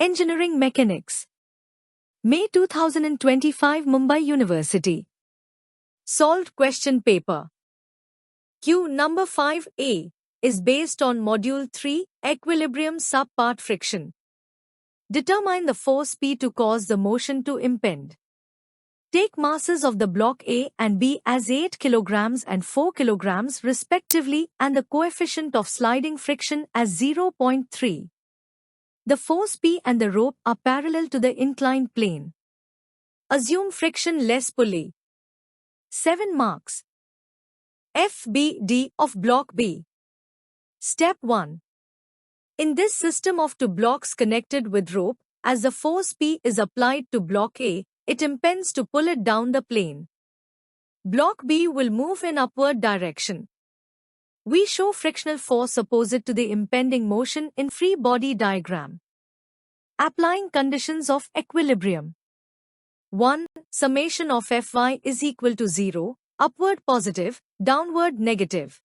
Engineering Mechanics. May 2025 Mumbai University. Solved question paper. Q number 5A is based on Module 3, Equilibrium Subpart Friction. Determine the force P to cause the motion to impend. Take masses of the block A and B as 8 kg and 4 kg respectively and the coefficient of sliding friction as 0.3. The force P and the rope are parallel to the inclined plane. Assume frictionless pulley. 7 marks. FBD of block B. Step 1. In this system of two blocks connected with rope, as the force P is applied to block A, it impends to pull it down the plane. Block B will move in upward direction. We show frictional force opposite to the impending motion in free body diagram. Applying conditions of equilibrium. 1. Summation of Fy is equal to 0, upward positive, downward negative.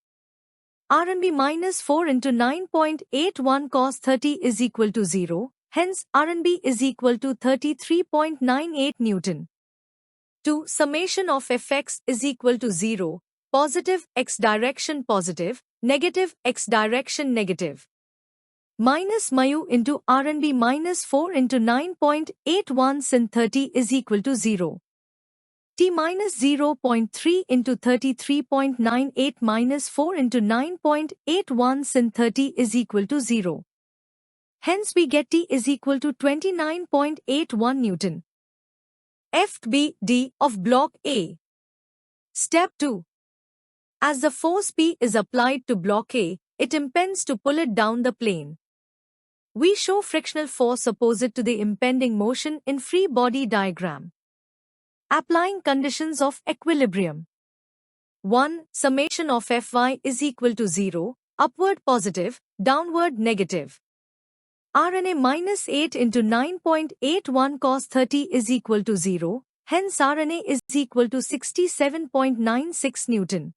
Rnb minus 4 into 9.81 cos 30 is equal to 0, hence Rnb is equal to 33.98 Newton. 2. Summation of Fx is equal to 0, positive x direction positive, negative x direction negative. Minus mu into Rnb minus 4 into 9.81 sin 30 is equal to 0. T minus 0.3 into 33.98 minus 4 into 9.81 sin 30 is equal to 0. Hence we get T is equal to 29.81 Newton. FBD of block A. Step 2. As the force P is applied to block A, it impends to pull it down the plane. We show frictional force opposite to the impending motion in free body diagram. Applying conditions of equilibrium. 1. Summation of Fy is equal to 0, upward positive, downward negative. Rna minus 8 into 9.81 cos 30 is equal to 0, hence Rna is equal to 67.96 Newton.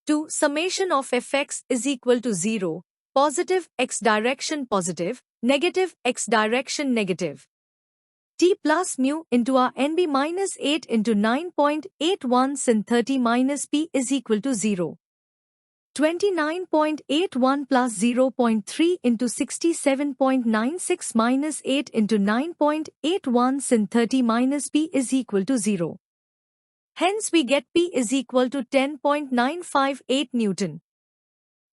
2. Summation of Fx is equal to 0, positive x direction positive, negative x direction negative. T plus mu into Rnb minus 8 into 9.81 sin 30 minus P is equal to 0. 29.81 plus 0.3 into 67.96 minus 8 into 9.81 sin 30 minus P is equal to 0. Hence we get P is equal to 10.958 Newton,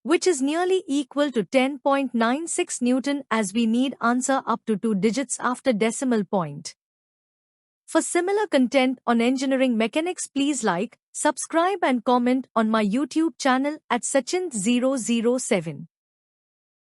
which is nearly equal to 10.96 Newton as we need answer up to 2 digits after decimal point. For similar content on engineering mechanics, please like, subscribe and comment on my YouTube channel at Sachin007.